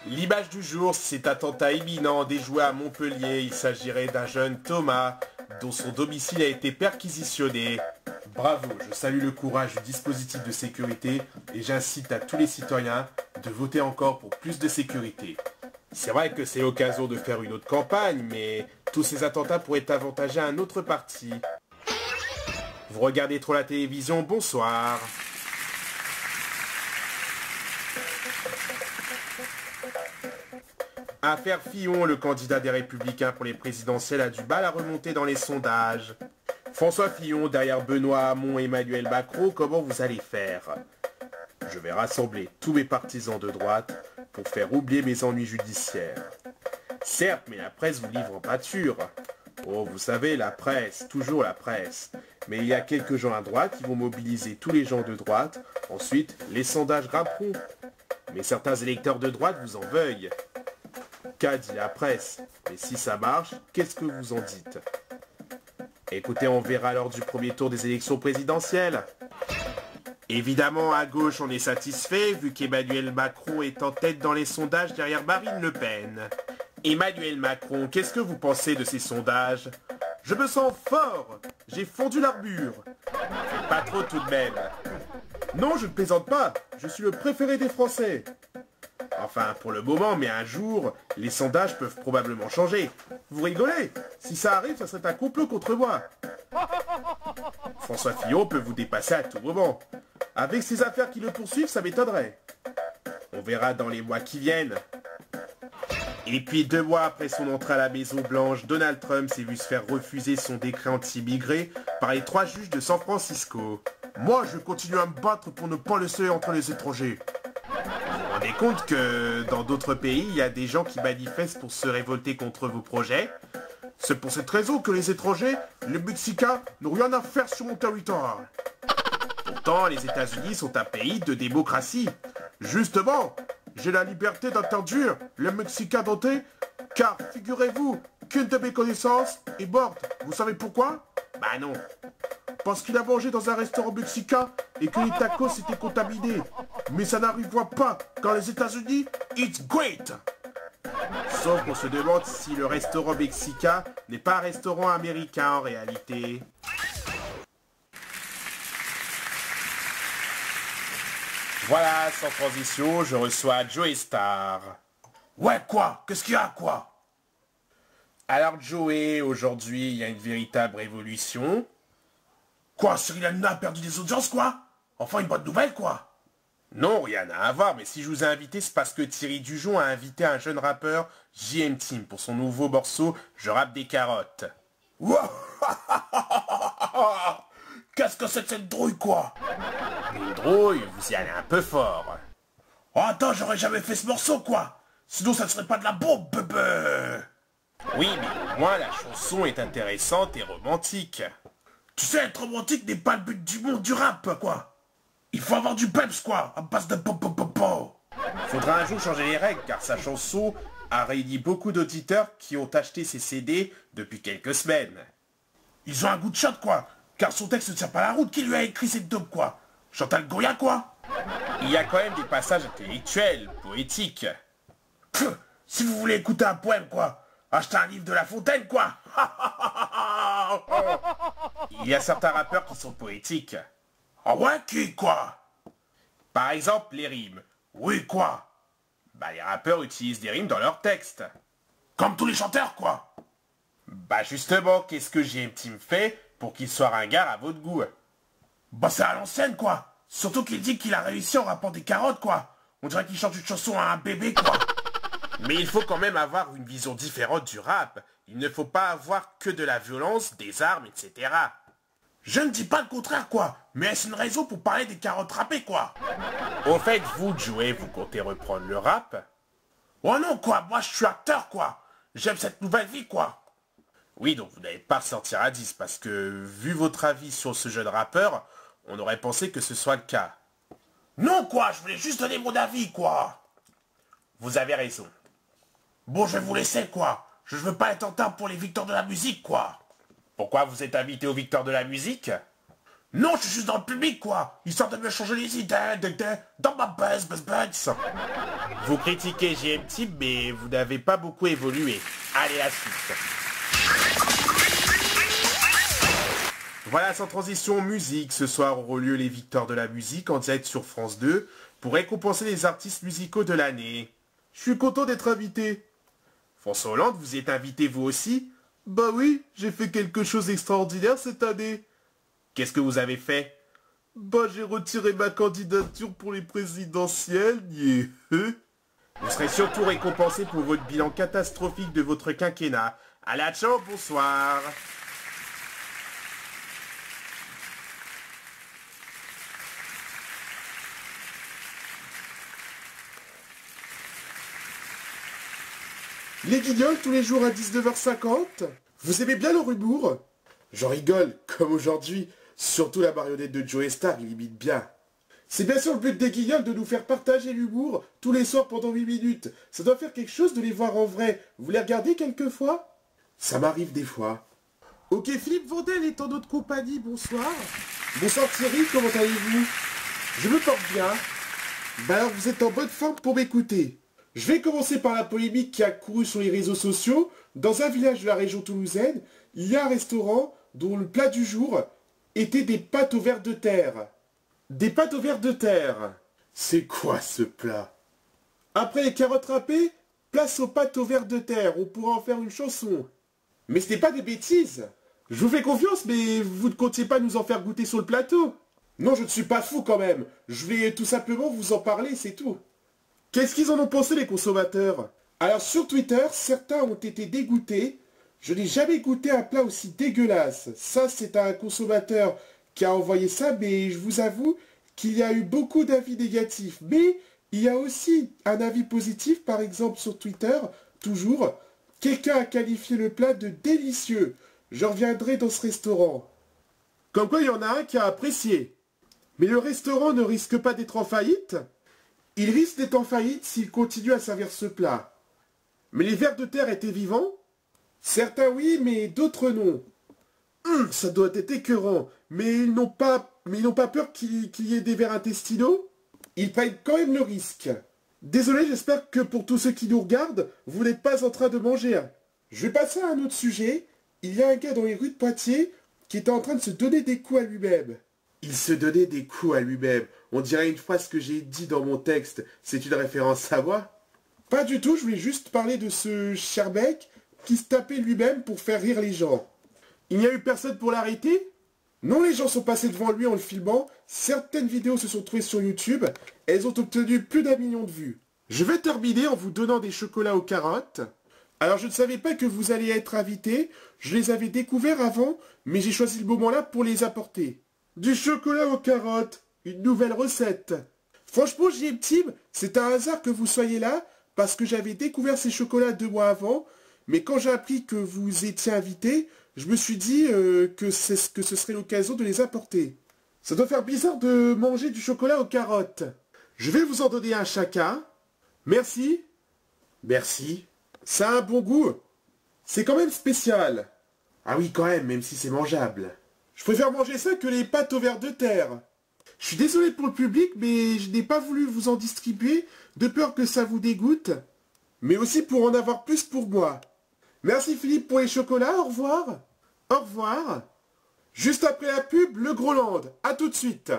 L'image du jour, c'est attentat imminent déjoué à Montpellier. Il s'agirait d'un jeune Thomas, dont son domicile a été perquisitionné. Bravo, je salue le courage du dispositif de sécurité et j'incite à tous les citoyens de voter encore pour plus de sécurité. C'est vrai que c'est l'occasion de faire une autre campagne, mais tous ces attentats pourraient avantager un autre parti. Vous regardez trop la télévision, bonsoir. Affaire Fillon, le candidat des Républicains pour les présidentielles a du mal à remonter dans les sondages. François Fillon, derrière Benoît Hamon et Emmanuel Macron, comment vous allez faire? Je vais rassembler tous mes partisans de droite pour faire oublier mes ennuis judiciaires. Certes, mais la presse vous livre en pâture. Oh, vous savez, la presse, toujours la presse. Mais il y a quelques gens à droite qui vont mobiliser tous les gens de droite. Ensuite, les sondages grimperont. Mais certains électeurs de droite vous en veuillent. Qu'a dit la presse? Mais si ça marche, qu'est-ce que vous en dites? Écoutez, on verra lors du premier tour des élections présidentielles. Évidemment, à gauche, on est satisfait, vu qu'Emmanuel Macron est en tête dans les sondages derrière Marine Le Pen. Emmanuel Macron, qu'est-ce que vous pensez de ces sondages? Je me sens fort. J'ai fondu l'armure. Faites pas trop tout de même. Non, je ne plaisante pas. Je suis le préféré des Français. Enfin, pour le moment, mais un jour, les sondages peuvent probablement changer. Vous rigolez? Si ça arrive, ça serait un complot contre moi. François Fillon peut vous dépasser à tout moment. Avec ces affaires qui le poursuivent, ça m'étonnerait. On verra dans les mois qui viennent. Et puis 2 mois après son entrée à la Maison Blanche, Donald Trump s'est vu se faire refuser son décret anti-immigré par les 3 juges de San Francisco. Moi, je continue à me battre pour ne pas laisser entrer les étrangers. Vous vous rendez compte que dans d'autres pays, il y a des gens qui manifestent pour se révolter contre vos projets? C'est pour cette raison que les étrangers, les Mexicains, n'ont rien à faire sur mon territoire. Pourtant, les États-Unis sont un pays de démocratie. Justement, j'ai la liberté d'interdire les Mexicains d'entrer, car figurez-vous qu'une de mes connaissances est morte. Vous savez pourquoi? Bah non. Parce qu'il a mangé dans un restaurant mexicain et que les tacos étaient contaminés. Mais ça n'arrivera pas quand les États-Unis, it's great. Sauf qu'on se demande si le restaurant mexicain n'est pas un restaurant américain en réalité. Voilà, sans transition, je reçois Joey Star. Ouais, quoi? Qu'est-ce qu'il y a, quoi? Alors Joey, aujourd'hui, il y a une véritable révolution. Quoi, Cyril Hanouna a perdu des audiences, quoi? Enfin, une bonne nouvelle, quoi? Non, rien à voir, mais si je vous ai invité, c'est parce que Thierry Dujon a invité un jeune rappeur, JM Team, pour son nouveau morceau « Je rappe des carottes ». Qu'est-ce que c'est que cette drouille, quoi? Une drouille, vous y allez un peu fort. Oh, attends, j'aurais jamais fait ce morceau, quoi. Sinon, ça ne serait pas de la bombe, bébé. Oui, mais au moins, la chanson est intéressante et romantique. Tu sais, être romantique n'est pas le but du monde du rap, quoi. Il faut avoir du peps, quoi, à base de po. Faudra un jour changer les règles, car sa chanson a réuni beaucoup d'auditeurs qui ont acheté ses CD depuis quelques semaines. Ils ont un goût de shot, quoi, car son texte ne tient pas la route. Qui lui a écrit cette dope, quoi? Chantal Goya, quoi? Il y a quand même des passages intellectuels, poétiques. Pff, si vous voulez écouter un poème, quoi, achetez un livre de La Fontaine, quoi. Il y a certains rappeurs qui sont poétiques. Ah ouais, qui, quoi? Par exemple, les rimes. Oui, quoi? Bah, les rappeurs utilisent des rimes dans leurs textes. Comme tous les chanteurs, quoi. Bah, justement, qu'est-ce que JM Team fait pour qu'il soit ringard à votre goût? Bah, c'est à l'ancienne, quoi. Surtout qu'il dit qu'il a réussi en rappant des carottes, quoi. On dirait qu'il chante une chanson à un bébé, quoi. Mais il faut quand même avoir une vision différente du rap. Il ne faut pas avoir que de la violence, des armes, etc. Je ne dis pas le contraire, quoi. Mais est-ce une raison pour parler des carottes râpées, quoi? Au fait, vous, Joey, vous comptez reprendre le rap? Oh non, quoi. Moi, je suis acteur, quoi. J'aime cette nouvelle vie, quoi. Oui, donc vous n'allez pas ressortir à 10, parce que, vu votre avis sur ce jeune rappeur, on aurait pensé que ce soit le cas. Non, quoi, je voulais juste donner mon avis, quoi. Vous avez raison. Bon, je vais vous laisser, quoi. Je veux pas être en retard pour les victoires de la musique, quoi. Pourquoi vous êtes invité aux victoires de la musique? Non, je suis juste dans le public, quoi. Histoire de me changer les idées, dans ma buzz. Vous critiquez GM-Team, mais vous n'avez pas beaucoup évolué. Allez, la suite. Voilà, sans transition, musique. Ce soir auront lieu les victoires de la musique en direct sur France 2 pour récompenser les artistes musicaux de l'année. Je suis content d'être invité. François Hollande, vous y êtes invité vous aussi? Bah oui, j'ai fait quelque chose d'extraordinaire cette année. Qu'est-ce que vous avez fait? Bah j'ai retiré ma candidature pour les présidentielles, Vous serez surtout récompensé pour votre bilan catastrophique de votre quinquennat. À la ciao, bonsoir. Les Guignols tous les jours à 19h50. Vous aimez bien leur humour? J'en rigole, comme aujourd'hui. Surtout la marionnette de Joe Star, il imite bien. C'est bien sûr le but des Guignols de nous faire partager l'humour tous les soirs pendant 8 minutes. Ça doit faire quelque chose de les voir en vrai. Vous les regardez quelquefois? Ça m'arrive des fois. Ok, Philippe Vandel est en notre compagnie, bonsoir. Bonsoir Thierry, comment allez-vous? Je me porte bien. Bah alors vous êtes en bonne forme pour m'écouter. Je vais commencer par la polémique qui a couru sur les réseaux sociaux. Dans un village de la région toulousaine, il y a un restaurant dont le plat du jour était des pâtes aux vers de terre. Des pâtes aux vers de terre. C'est quoi ce plat? Après les carottes râpées, place aux pâtes aux vers de terre. On pourra en faire une chanson. Mais ce n'est pas des bêtises. Je vous fais confiance, mais vous ne comptiez pas nous en faire goûter sur le plateau. Non, je ne suis pas fou quand même. Je vais tout simplement vous en parler, c'est tout. Qu'est-ce qu'ils en ont pensé les consommateurs? Alors sur Twitter, certains ont été dégoûtés. Je n'ai jamais goûté un plat aussi dégueulasse. Ça, c'est un consommateur qui a envoyé ça, mais je vous avoue qu'il y a eu beaucoup d'avis négatifs. Mais il y a aussi un avis positif, par exemple sur Twitter, toujours. Quelqu'un a qualifié le plat de délicieux. Je reviendrai dans ce restaurant. Comme quoi, il y en a un qui a apprécié. Mais le restaurant ne risque pas d'être en faillite? Il risque d'être en faillite s'il continue à servir ce plat. Mais les vers de terre étaient vivants? Certains oui, mais d'autres non. Ça doit être écœurant. Mais ils n'ont pas peur qu'il y ait des vers intestinaux? Ils prennent quand même le risque. Désolé, j'espère que pour tous ceux qui nous regardent, vous n'êtes pas en train de manger. Je vais passer à un autre sujet. Il y a un gars dans les rues de Poitiers qui était en train de se donner des coups à lui-même. Il se donnait des coups à lui-même. On dirait une phrase que j'ai dit dans mon texte. C'est une référence à moi? Pas du tout, je voulais juste parler de ce cher mec qui se tapait lui-même pour faire rire les gens. Il n'y a eu personne pour l'arrêter? Non, les gens sont passés devant lui en le filmant. Certaines vidéos se sont trouvées sur YouTube. Elles ont obtenu plus d'1 million de vues. Je vais terminer en vous donnant des chocolats aux carottes. Alors je ne savais pas que vous alliez être invité. Je les avais découverts avant, mais j'ai choisi le moment là pour les apporter. Du chocolat aux carottes, une nouvelle recette. Franchement, JM Team, c'est un hasard que vous soyez là, parce que j'avais découvert ces chocolats 2 mois avant, mais quand j'ai appris que vous étiez invité, je me suis dit que ce serait l'occasion de les apporter. Ça doit faire bizarre de manger du chocolat aux carottes. Je vais vous en donner un chacun. Merci. Merci. Ça a un bon goût. C'est quand même spécial. Ah oui, quand même si c'est mangeable. Je préfère manger ça que les pâtes aux vers de terre. Je suis désolé pour le public, mais je n'ai pas voulu vous en distribuer, de peur que ça vous dégoûte, mais aussi pour en avoir plus pour moi. Merci Philippe pour les chocolats, au revoir. Au revoir. Juste après la pub, le Groland. À tout de suite.